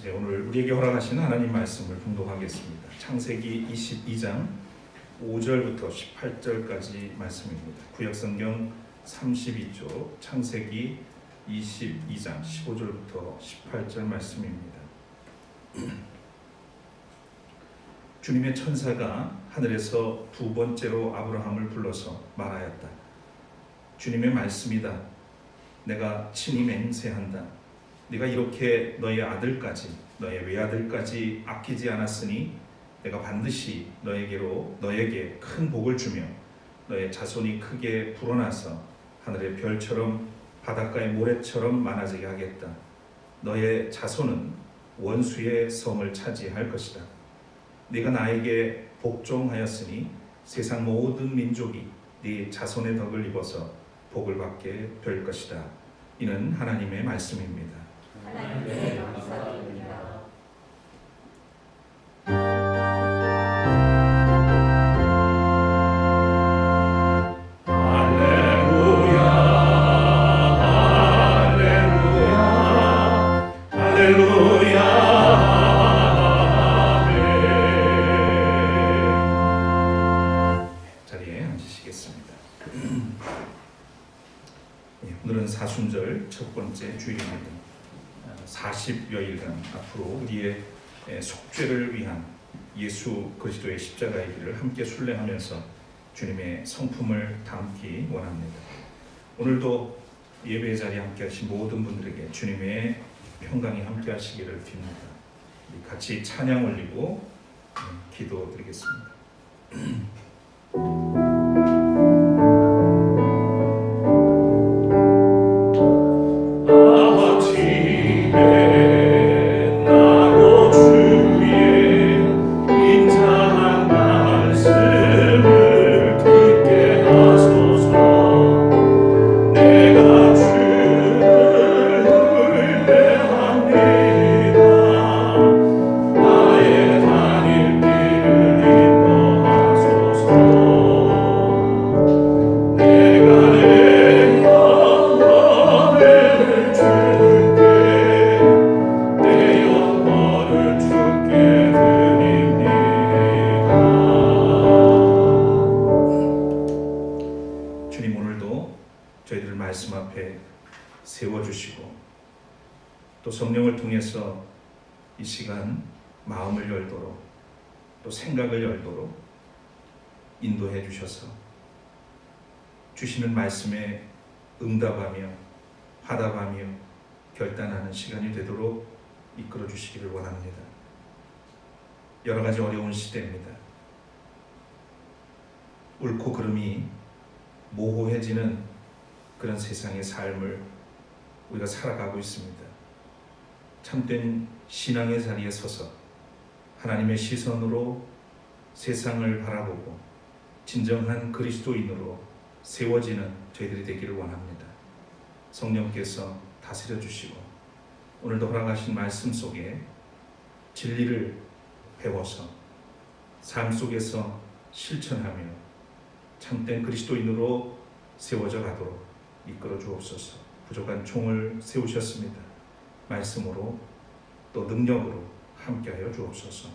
이제 오늘 우리에게 허락하신 하나님 말씀을 봉독하겠습니다. 창세기 22장 5절부터 18절까지 말씀입니다. 구약성경 32조 창세기 22장 15절부터 18절 말씀입니다. 주님의 천사가 하늘에서 두 번째로 아브라함을 불러서 말하였다. 주님의 말씀이다. 내가 친히 맹세한다. 네가 이렇게 너의 아들까지 너의 외아들까지 아끼지 않았으니 내가 반드시 너에게 큰 복을 주며 너의 자손이 크게 불어나서 하늘의 별처럼 바닷가의 모래처럼 많아지게 하겠다. 너의 자손은 원수의 성을 차지할 것이다. 네가 나에게 복종하였으니 세상 모든 민족이 네 자손의 덕을 입어서 복을 받게 될 것이다. 이는 하나님의 말씀입니다. 하나님께 감사드립니다. 자리에 앉으시겠습니다. 오늘은 사순절 첫 번째 주일입니다. 40여일간 앞으로 우리의 속죄를 위한 예수 그리스도의 십자가의 길을 함께 순례하면서 주님의 성품을 담기 원합니다. 오늘도 예배 자리에 함께 하신 모든 분들에게 주님의 평강이 함께 하시기를 빕니다. 우리 같이 찬양 올리고 기도드리겠습니다. 저희들을 말씀 앞에 세워주시고 또 성령을 통해서 이 시간 마음을 열도록 또 생각을 열도록 인도해 주셔서 주시는 말씀에 응답하며 화답하며 결단하는 시간이 되도록 이끌어 주시기를 원합니다. 여러 가지 어려운 시대입니다. 옳고 그름이 모호해지는 그런 세상의 삶을 우리가 살아가고 있습니다. 참된 신앙의 자리에 서서 하나님의 시선으로 세상을 바라보고 진정한 그리스도인으로 세워지는 저희들이 되기를 원합니다. 성령께서 다스려 주시고 오늘도 허락하신 말씀 속에 진리를 배워서 삶 속에서 실천하며 참된 그리스도인으로 세워져 가도록 이끌어 주옵소서. 부족한 종을 세우셨습니다. 말씀으로 또 능력으로 함께하여 주옵소서.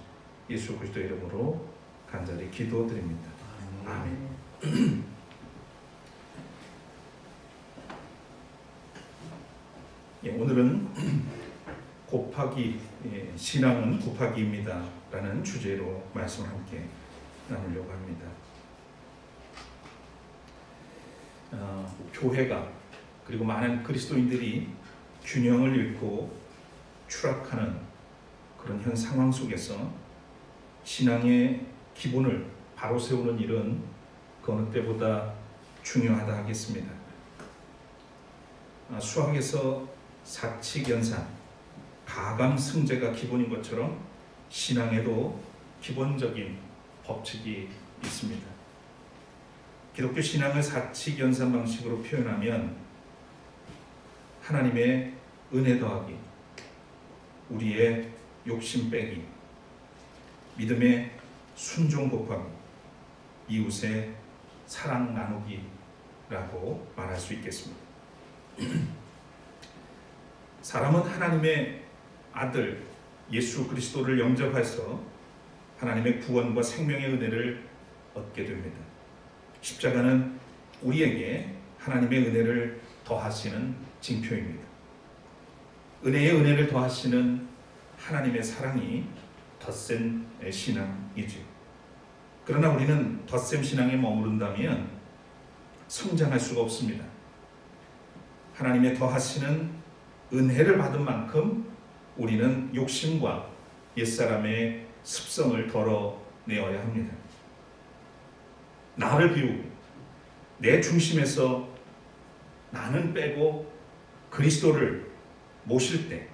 예수 그리스도의 이름으로 간절히 기도드립니다. 아멘. 오늘은 곱하기, 신앙은 곱하기입니다 라는 주제로 말씀을 함께 나누려고 합니다. 교회가 그리고 많은 그리스도인들이 균형을 잃고 추락하는 그런 현 상황 속에서 신앙의 기본을 바로 세우는 일은 그 어느 때보다 중요하다 하겠습니다. 수학에서 사칙연산, 가감승제가 기본인 것처럼 신앙에도 기본적인 법칙이 있습니다. 기독교 신앙을 사칙연산 방식으로 표현하면 하나님의 은혜 더하기, 우리의 욕심 빼기, 믿음의 순종 곱하기, 이웃의 사랑 나누기라고 말할 수 있겠습니다. 사람은 하나님의 아들, 예수 그리스도를 영접해서 하나님의 구원과 생명의 은혜를 얻게 됩니다. 십자가는 우리에게 하나님의 은혜를 더하시는 징표입니다. 은혜의 은혜를 더하시는 하나님의 사랑이 덧셈 신앙이죠. 그러나 우리는 덧셈 신앙에 머무른다면 성장할 수가 없습니다. 하나님의 더하시는 은혜를 받은 만큼 우리는 욕심과 옛사람의 습성을 덜어내어야 합니다. 나를 비우고 내 중심에서 나는 빼고 그리스도를 모실 때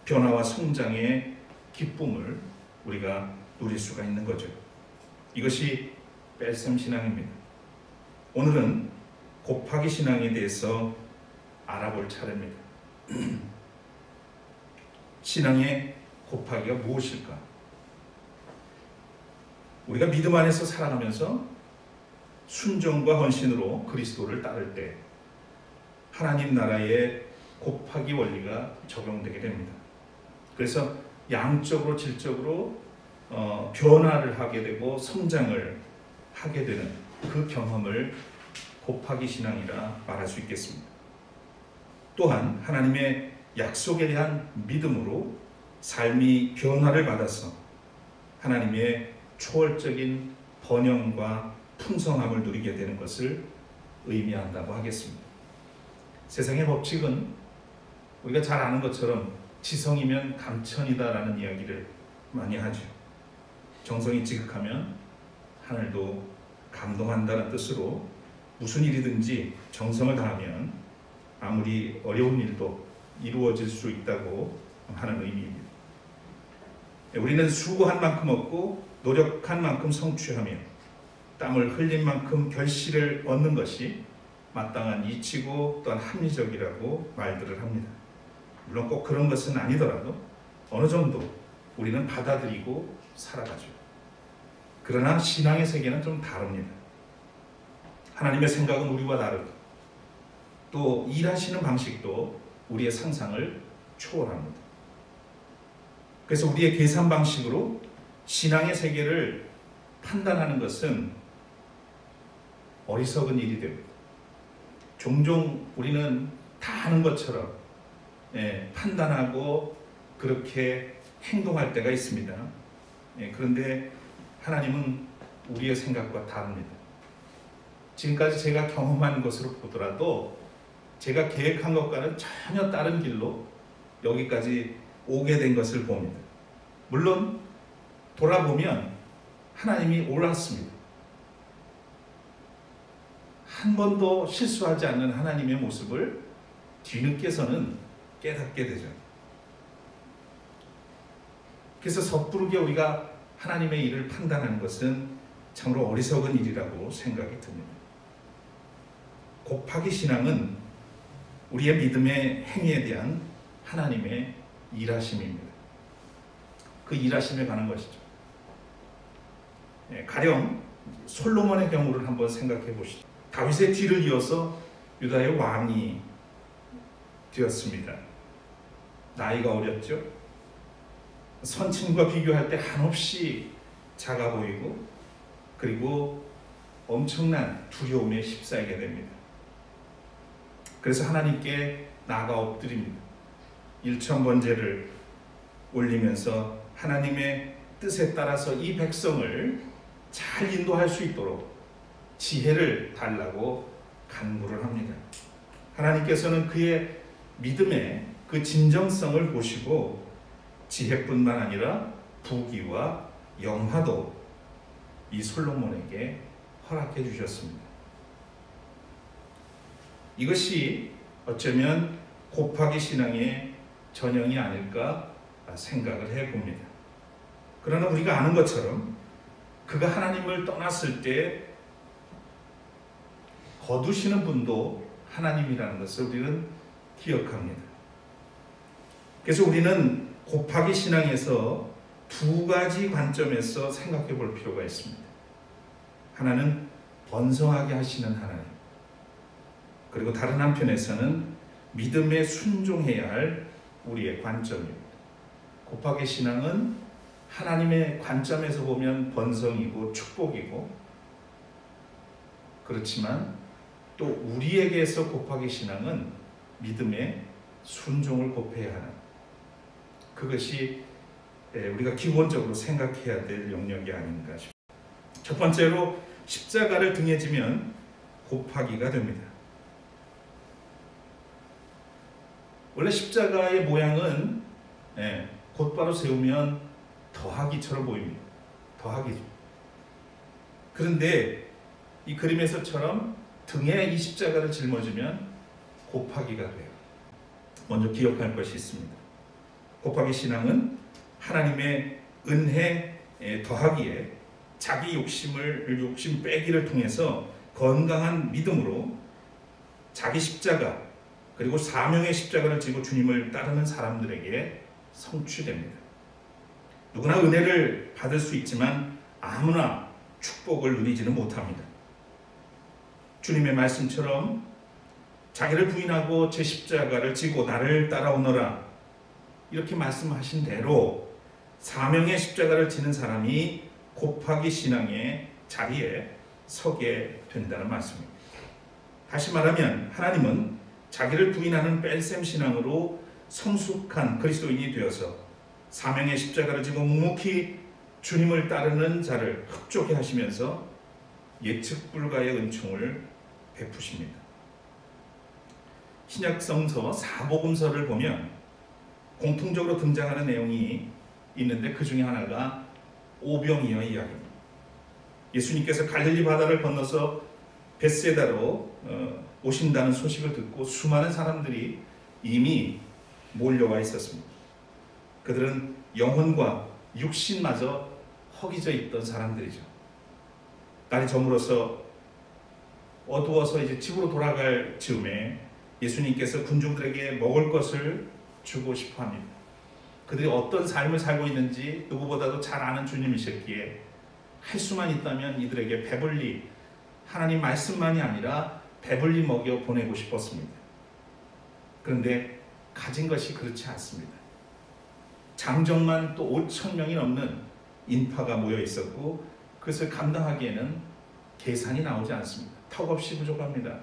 변화와 성장의 기쁨을 우리가 누릴 수가 있는 거죠. 이것이 뺄셈 신앙입니다. 오늘은 곱하기 신앙에 대해서 알아볼 차례입니다. 신앙의 곱하기가 무엇일까? 우리가 믿음 안에서 살아가면서 순종과 헌신으로 그리스도를 따를 때 하나님 나라의 곱하기 원리가 적용되게 됩니다. 그래서 양적으로 질적으로 변화를 하게 되고 성장을 하게 되는 그 경험을 곱하기 신앙이라 말할 수 있겠습니다. 또한 하나님의 약속에 대한 믿음으로 삶이 변화를 받아서 하나님의 초월적인 번영과 풍성함을 누리게 되는 것을 의미한다고 하겠습니다. 세상의 법칙은 우리가 잘 아는 것처럼 지성이면 감천이다라는 이야기를 많이 하죠. 정성이 지극하면 하늘도 감동한다는 뜻으로 무슨 일이든지 정성을 다하면 아무리 어려운 일도 이루어질 수 있다고 하는 의미입니다. 우리는 수고한 만큼 얻고 노력한 만큼 성취하며 땀을 흘린 만큼 결실을 얻는 것이 마땅한 이치고 또한 합리적이라고 말들을 합니다. 물론 꼭 그런 것은 아니더라도 어느 정도 우리는 받아들이고 살아가죠. 그러나 신앙의 세계는 좀 다릅니다. 하나님의 생각은 우리와 다르고 또 일하시는 방식도 우리의 상상을 초월합니다. 그래서 우리의 계산 방식으로 신앙의 세계를 판단하는 것은 어리석은 일이 됩니다. 종종 우리는 다 아는 것처럼 판단하고 그렇게 행동할 때가 있습니다. 그런데 하나님은 우리의 생각과 다릅니다. 지금까지 제가 경험한 것으로 보더라도 제가 계획한 것과는 전혀 다른 길로 여기까지 오게 된 것을 봅니다. 물론 돌아보면 하나님이 옳았습니다. 한 번도 실수하지 않는 하나님의 모습을 뒤늦게서는 깨닫게 되죠. 그래서 섣부르게 우리가 하나님의 일을 판단하는 것은 참으로 어리석은 일이라고 생각이 듭니다. 곱하기 신앙은 우리의 믿음의 행위에 대한 하나님의 일하심입니다. 그 일하심에 관한 것이죠. 가령 솔로몬의 경우를 한번 생각해 보시죠. 다윗의 뒤를 이어서 유다의 왕이 되었습니다. 나이가 어렸죠. 선친과 비교할 때 한없이 작아 보이고 그리고 엄청난 두려움에 휩싸이게 됩니다. 그래서 하나님께 나아가 엎드립니다. 일천번제를 올리면서 하나님의 뜻에 따라서 이 백성을 잘 인도할 수 있도록 지혜를 달라고 간구를 합니다. 하나님께서는 그의 믿음의 그 진정성을 보시고 지혜뿐만 아니라 부귀와 영화도 이 솔로몬에게 허락해 주셨습니다. 이것이 어쩌면 곱하기 신앙의 전형이 아닐까 생각을 해봅니다. 그러나 우리가 아는 것처럼 그가 하나님을 떠났을 때 거두시는 분도 하나님이라는 것을 우리는 기억합니다. 그래서 우리는 곱하기 신앙에서 두 가지 관점에서 생각해 볼 필요가 있습니다. 하나는 번성하게 하시는 하나님, 그리고 다른 한편에서는 믿음에 순종해야 할 우리의 관점입니다. 곱하기 신앙은 하나님의 관점에서 보면 번성이고 축복이고, 그렇지만 또 우리에게서 곱하기 신앙은 믿음의 순종을 곱해야 하는, 그것이 우리가 기본적으로 생각해야 될 영역이 아닌가 싶습니다. 첫 번째로 십자가를 등에 지면 곱하기가 됩니다. 원래 십자가의 모양은 곧바로 세우면 더하기처럼 보입니다. 더하기죠. 그런데 이 그림에서처럼 등에 이 십자가를 짊어지면 곱하기가 돼요. 먼저 기억할 것이 있습니다. 곱하기 신앙은 하나님의 은혜 더하기에 자기 욕심 빼기를 통해서 건강한 믿음으로 자기 십자가, 그리고 사명의 십자가를 지고 주님을 따르는 사람들에게 성취됩니다. 누구나 은혜를 받을 수 있지만 아무나 축복을 누리지는 못합니다. 주님의 말씀처럼 자기를 부인하고 제 십자가를 지고 나를 따라오너라, 이렇게 말씀하신 대로 사명의 십자가를 지는 사람이 곱하기 신앙의 자리에 서게 된다는 말씀입니다. 다시 말하면 하나님은 자기를 부인하는 뺄셈 신앙으로 성숙한 그리스도인이 되어서 사명의 십자가를 지고 묵묵히 주님을 따르는 자를 흡족해 하시면서 예측 불가의 은총을 베푸십니다. 신약성서 사복음서를 보면 공통적으로 등장하는 내용이 있는데 그 중에 하나가 오병이어의 이야기입니다. 예수님께서 갈릴리 바다를 건너서 벳세다로 오신다는 소식을 듣고 수많은 사람들이 이미 몰려와 있었습니다. 그들은 영혼과 육신마저 허기져 있던 사람들이죠. 날이 저물어서 어두워서 이제 집으로 돌아갈 즈음에 예수님께서 군중들에게 먹을 것을 주고 싶어 합니다. 그들이 어떤 삶을 살고 있는지 누구보다도 잘 아는 주님이셨기에 할 수만 있다면 이들에게 배불리, 하나님 말씀만이 아니라 배불리 먹여 보내고 싶었습니다. 그런데 가진 것이 그렇지 않습니다. 장정만 또 5,000명이 넘는 인파가 모여 있었고 그것을 감당하기에는 계산이 나오지 않습니다. 턱없이 부족합니다.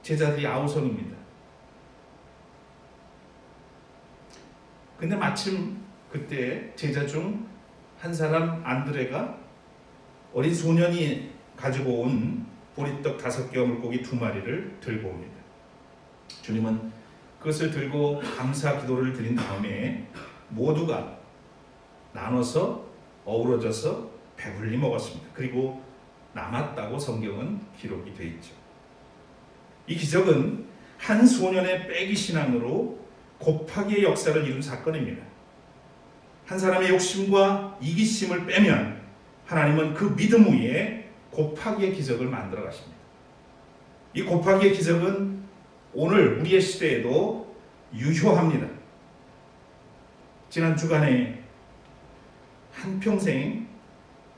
제자들이 아우성입니다. 근데 마침 그때 제자 중 한 사람 안드레가 어린 소년이 가지고 온 보리떡 5개와 물고기 2마리를 들고 옵니다. 주님은 그것을 들고 감사 기도를 드린 다음에 모두가 나눠서 어우러져서 배불리 먹었습니다. 그리고 남았다고 성경은 기록이 되어 있죠. 이 기적은 한 소년의 빼기 신앙으로 곱하기의 역사를 이룬 사건입니다. 한 사람의 욕심과 이기심을 빼면 하나님은 그 믿음 위에 곱하기의 기적을 만들어 가십니다. 이 곱하기의 기적은 오늘 우리의 시대에도 유효합니다. 지난 주간에 한평생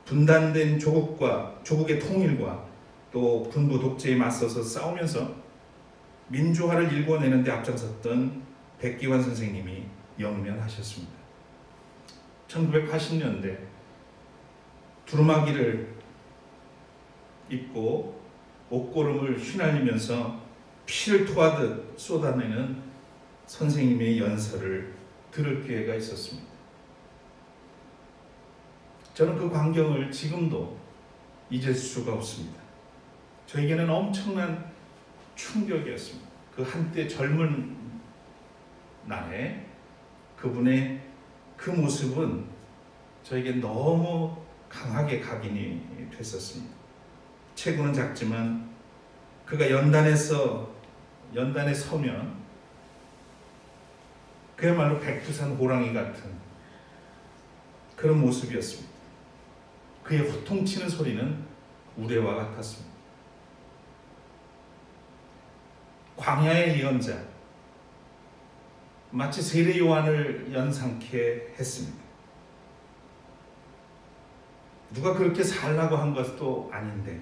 분단된 조국의 통일과 또 군부 독재에 맞서서 싸우면서 민주화를 일궈내는 데 앞장섰던 백기환 선생님이 영면하셨습니다. 1980년대 두루마기를 입고 옷고름을 휘날리면서 피를 토하듯 쏟아내는 선생님의 연설을 들을 기회가 있었습니다. 저는 그 광경을 지금도 잊을 수가 없습니다. 저에게는 엄청난 충격이었습니다. 그 한때 젊은 날에 그분의 그 모습은 저에게 너무 강하게 각인이 됐었습니다. 체구는 작지만 그가 연단에 서면 그야말로 백두산 호랑이 같은 그런 모습이었습니다. 그의 호통치는 소리는 우레와 같았습니다. 광야의 예언자, 마치 세례 요한을 연상케 했습니다. 누가 그렇게 살라고 한 것도 아닌데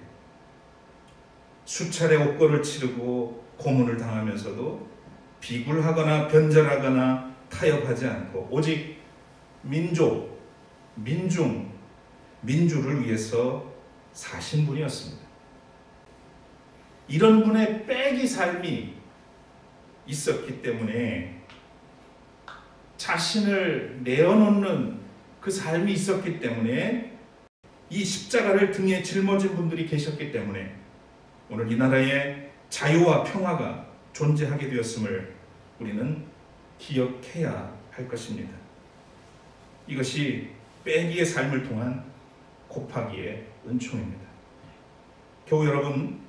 수차례 옥고를 치르고 고문을 당하면서도 비굴하거나 변절하거나 타협하지 않고 오직 민족, 민중, 민주를 위해서 사신 분이었습니다. 이런 분의 빼기 삶이 있었기 때문에 자신을 내어놓는 그 삶이 있었기 때문에 이 십자가를 등에 짊어진 분들이 계셨기 때문에 오늘 이 나라에 자유와 평화가 존재하게 되었음을 우리는 기억해야 할 것입니다. 이것이 빼기의 삶을 통한 곱하기의 은총입니다. 교우 여러분,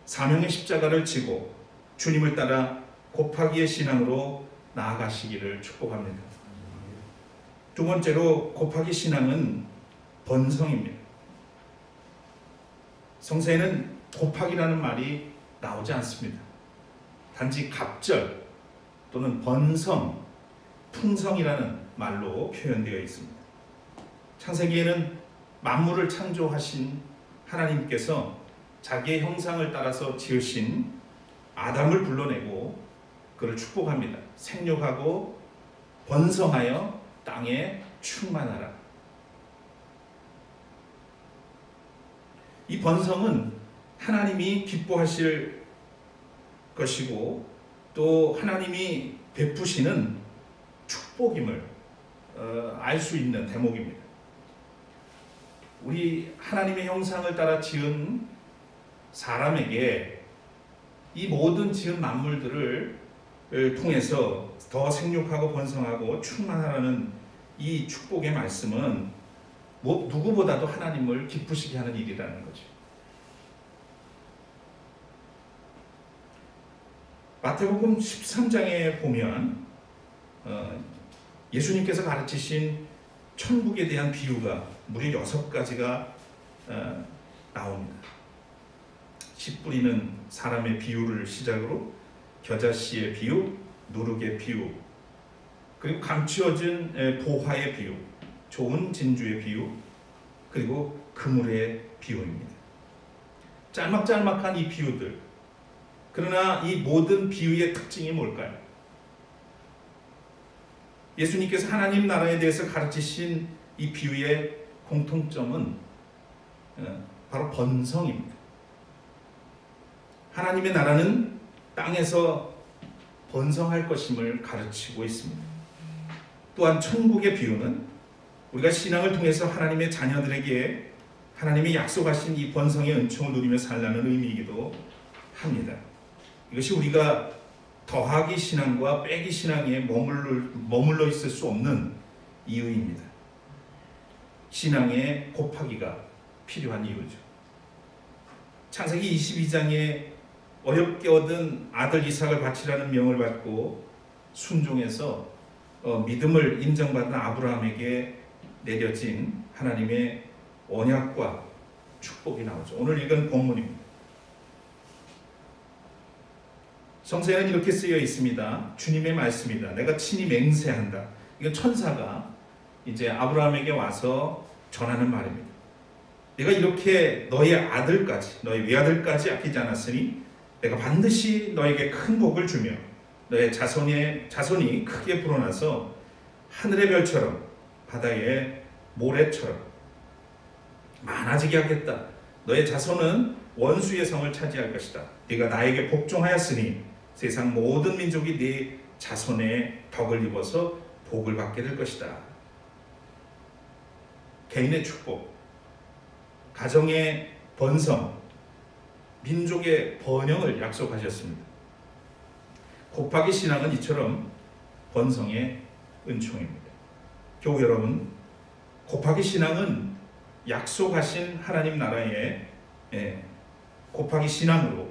사명의 십자가를 지고 주님을 따라 곱하기의 신앙으로 나아가시기를 축복합니다. 두 번째로 곱하기 신앙은 번성입니다. 성서에는 곱하기라는 말이 나오지 않습니다. 단지 갑절 또는 번성, 풍성이라는 말로 표현되어 있습니다. 창세기에는 만물을 창조하신 하나님께서 자기의 형상을 따라서 지으신 아담을 불러내고 그를 축복합니다. 생육하고 번성하여 땅에 충만하라. 이 번성은 하나님이 기뻐하실 것이고 또 하나님이 베푸시는 축복임을 알 수 있는 대목입니다. 우리 하나님의 형상을 따라 지은 사람에게 이 모든 지은 만물들을 통해서 더 생육하고 번성하고 충만하라는 이 축복의 말씀은 누구보다도 하나님을 기쁘시게 하는 일이라는 거죠. 마태복음 13장에 보면 예수님께서 가르치신 천국에 대한 비유가 무려 6가지가 나옵니다. 씨 뿌리는 사람의 비유를 시작으로 겨자씨의 비유, 누룩의 비유, 그리고 감추어진 보화의 비유, 좋은 진주의 비유, 그리고 그물의 비유입니다. 짤막짤막한 이 비유들, 그러나 이 모든 비유의 특징이 뭘까요? 예수님께서 하나님 나라에 대해서 가르치신 이 비유의 공통점은 바로 번성입니다. 하나님의 나라는 땅에서 번성할 것임을 가르치고 있습니다. 또한 천국의 비유는 우리가 신앙을 통해서 하나님의 자녀들에게 하나님이 약속하신 이 번성의 은총을 누리며 살라는 의미이기도 합니다. 이것이 우리가 더하기 신앙과 빼기 신앙에 머물러 있을 수 없는 이유입니다. 신앙의 곱하기가 필요한 이유죠. 창세기 22장에 어렵게 얻은 아들 이삭을 바치라는 명을 받고 순종해서 믿음을 인정받은 아브라함에게 내려진 하나님의 언약과 축복이 나오죠. 오늘 읽은 본문입니다. 성서에는 이렇게 쓰여 있습니다. 주님의 말씀이다. 내가 친히 맹세한다. 이건 천사가 이제 아브라함에게 와서 전하는 말입니다. 내가 이렇게 너의 아들까지, 너의 외아들까지 아끼지 않았으니 내가 반드시 너에게 큰 복을 주며 너의 자손이 크게 불어나서 하늘의 별처럼 바다의 모래처럼 많아지게 하겠다. 너의 자손은 원수의 성을 차지할 것이다. 네가 나에게 복종하였으니 세상 모든 민족이 네 자손의 덕을 입어서 복을 받게 될 것이다. 개인의 축복, 가정의 번성, 민족의 번영을 약속하셨습니다. 곱하기 신앙은 이처럼 번성의 은총입니다. 교우 여러분, 곱하기 신앙은 약속하신 하나님 나라의 곱하기 신앙으로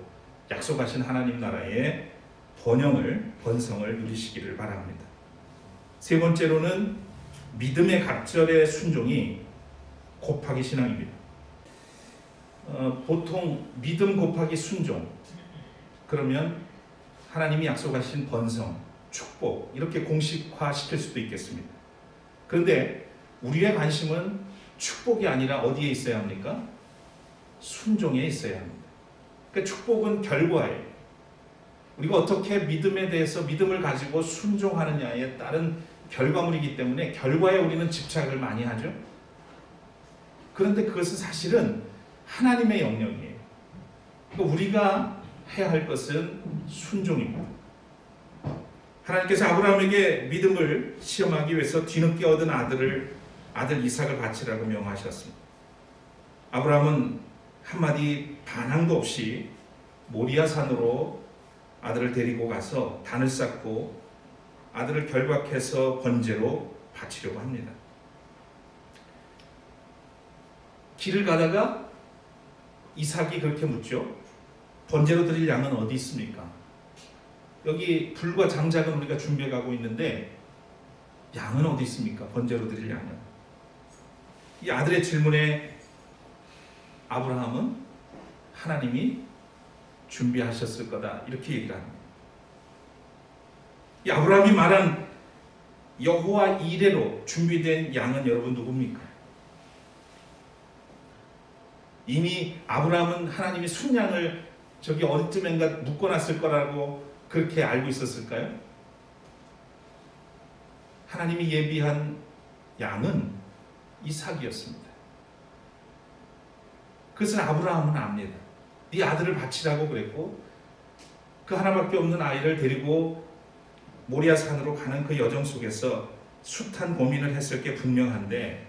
약속하신 하나님 나라의 번성을 누리시기를 바랍니다. 세 번째로는 믿음의 갑절의 순종이 곱하기 신앙입니다. 보통 믿음 곱하기 순종, 그러면 하나님이 약속하신 번성, 축복 이렇게 공식화시킬 수도 있겠습니다. 그런데 우리의 관심은 축복이 아니라 어디에 있어야 합니까? 순종에 있어야 합니다. 그러니까 축복은 결과예요. 우리가 어떻게 믿음에 대해서 믿음을 가지고 순종하느냐에 따른 결과물이기 때문에 결과에 우리는 집착을 많이 하죠. 그런데 그것은 사실은 하나님의 영역이에요. 그러니까 우리가 해야 할 것은 순종입니다. 하나님께서 아브라함에게 믿음을 시험하기 위해서 뒤늦게 얻은 아들 이삭을 바치라고 명하셨습니다. 아브라함은 한마디 반항도 없이 모리아산으로 아들을 데리고 가서 단을 쌓고 아들을 결박해서 번제로 바치려고 합니다. 길을 가다가 이삭이 그렇게 묻죠. 번제로 드릴 양은 어디 있습니까? 여기 불과 장작은 우리가 준비해 가고 있는데 양은 어디 있습니까? 번제로 드릴 양은. 이 아들의 질문에 아브라함은 하나님이 준비하셨을 거다 이렇게 얘기를 합니다. 이 아브라함이 말한 여호와 이레로 준비된 양은 여러분 누굽니까? 이미 아브라함은 하나님이 순양을 저기 어디쯤인가 묶어놨을 거라고 그렇게 알고 있었을까요? 하나님이 예비한 양은 이삭이었습니다. 그것을 아브라함은 압니다. 네 아들을 바치라고 그랬고 그 하나밖에 없는 아이를 데리고 모리아 산으로 가는 그 여정 속에서 숱한 고민을 했을 게 분명한데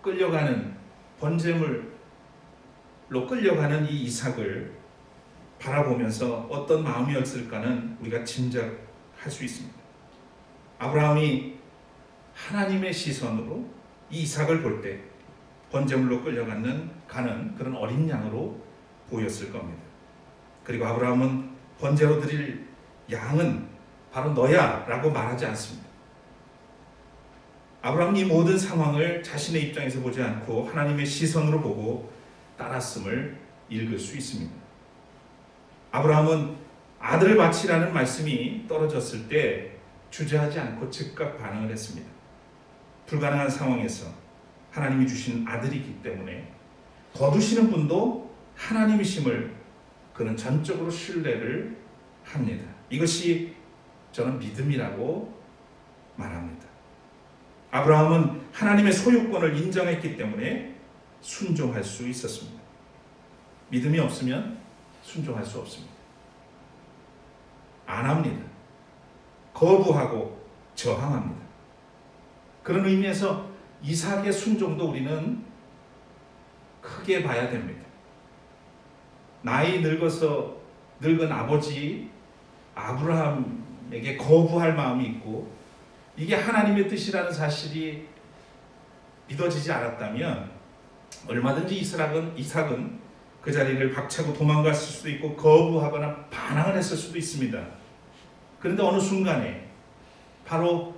끌려가는 번제물로 끌려가는 이 이삭을 바라보면서 어떤 마음이었을까는 우리가 짐작할 수 있습니다. 아브라함이 하나님의 시선으로 이 이삭을 볼 때 번제물로 끌려가는 그런 어린 양으로 보였을 겁니다. 그리고 아브라함은 번제로 드릴 양은 바로 너야 라고 말하지 않습니다. 아브라함은 이 모든 상황을 자신의 입장에서 보지 않고 하나님의 시선으로 보고 따랐음을 읽을 수 있습니다. 아브라함은 아들을 바치라는 말씀이 떨어졌을 때 주저하지 않고 즉각 반응을 했습니다. 불가능한 상황에서 하나님이 주신 아들이기 때문에 거두시는 분도 하나님이심을 그는 전적으로 신뢰를 합니다. 이것이 저는 믿음이라고 말합니다. 아브라함은 하나님의 소유권을 인정했기 때문에 순종할 수 있었습니다. 믿음이 없으면 순종할 수 없습니다. 안 합니다. 거부하고 저항합니다. 그런 의미에서 이삭의 순종도 우리는 크게 봐야 됩니다. 나이 늙어서 늙은 아버지 아브라함에게 거부할 마음이 있고 이게 하나님의 뜻이라는 사실이 믿어지지 않았다면 얼마든지 이삭은 그 자리를 박차고 도망갔을 수도 있고 거부하거나 반항을 했을 수도 있습니다. 그런데 어느 순간에 바로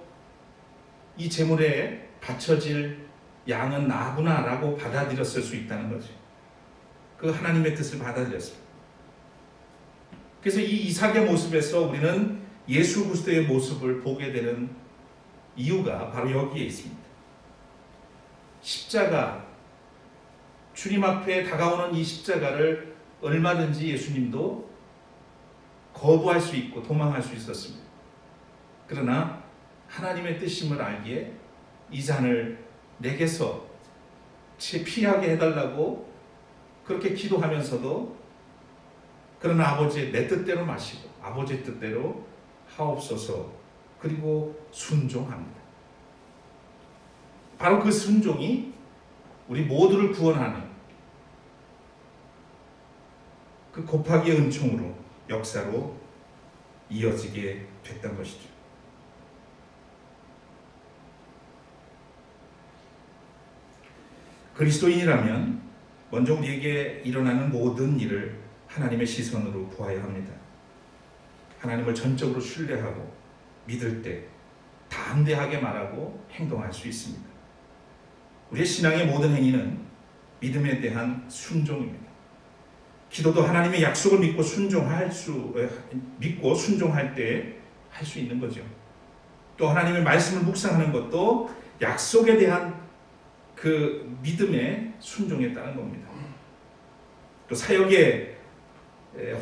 이 제물에 바쳐질 양은 나구나 라고 받아들였을 수 있다는 거죠. 그 하나님의 뜻을 받아들였습니다. 그래서 이 이삭의 모습에서 우리는 예수 그리스도의 모습을 보게 되는 이유가 바로 여기에 있습니다. 십자가, 주님 앞에 다가오는 이 십자가를 얼마든지 예수님도 거부할 수 있고 도망할 수 있었습니다. 그러나 하나님의 뜻임을 알기에 이 잔을 내게서 피하게 해달라고 그렇게 기도하면서도 그러나 아버지의 내 뜻대로 마시고 아버지의 뜻대로 하옵소서 그리고 순종합니다. 바로 그 순종이 우리 모두를 구원하는 그 곱하기의 은총으로 역사로 이어지게 됐던 것이죠. 그리스도인이라면 먼저 우리에게 일어나는 모든 일을 하나님의 시선으로 보아야 합니다. 하나님을 전적으로 신뢰하고 믿을 때 담대하게 말하고 행동할 수 있습니다. 우리의 신앙의 모든 행위는 믿음에 대한 순종입니다. 기도도 하나님의 약속을 믿고 순종할 때 할 수 있는 거죠. 또 하나님의 말씀을 묵상하는 것도 약속에 대한 그 믿음의 순종에 따른 겁니다. 또 사역에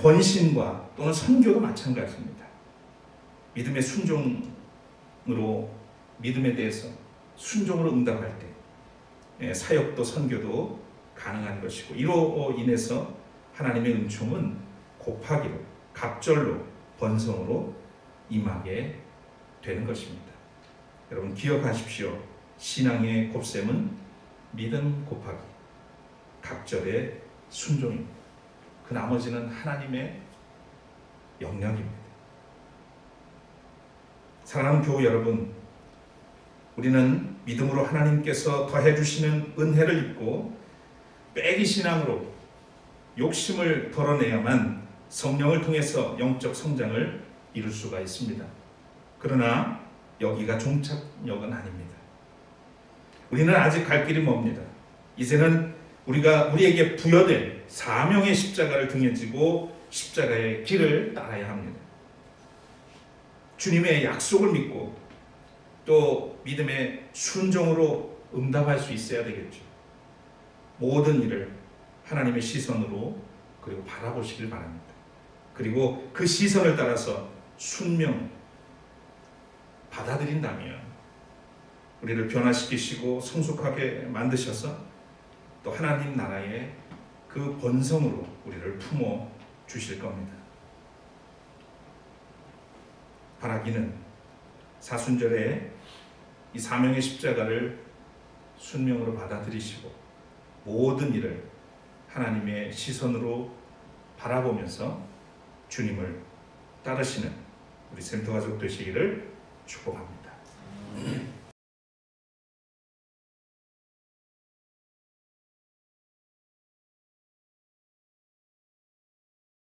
헌신과 또는 선교도 마찬가지입니다. 믿음의 순종으로 믿음에 대해서 순종으로 응답할 때 사역도 선교도 가능한 것이고 이로 인해서 하나님의 은총은 곱하기로 갑절로 번성으로 임하게 되는 것입니다. 여러분 기억하십시오. 신앙의 곱셈은 믿음 곱하기 갑절의 순종입니다. 그 나머지는 하나님의 영역입니다. 사랑하는 교우 여러분, 우리는 믿음으로 하나님께서 더해 주시는 은혜를 입고 빼기 신앙으로 욕심을 덜어내야만 성령을 통해서 영적 성장을 이룰 수가 있습니다. 그러나 여기가 종착역은 아닙니다. 우리는 아직 갈 길이 멉니다. 이제는 우리에게 부여된 사명의 십자가를 등에 지고 십자가의 길을 따라야 합니다. 주님의 약속을 믿고 또 믿음의 순종으로 응답할 수 있어야 되겠죠. 모든 일을 하나님의 시선으로 그리고 바라보시길 바랍니다. 그리고 그 시선을 따라서 순명 받아들인다면 우리를 변화시키시고 성숙하게 만드셔서 또 하나님 나라의 그 본성으로 우리를 품어 주실 겁니다. 바라기는 사순절에 이 사명의 십자가를 순명으로 받아들이시고 모든 일을 하나님의 시선으로 바라보면서 주님을 따르시는 우리 센터 가족 되시기를 축복합니다.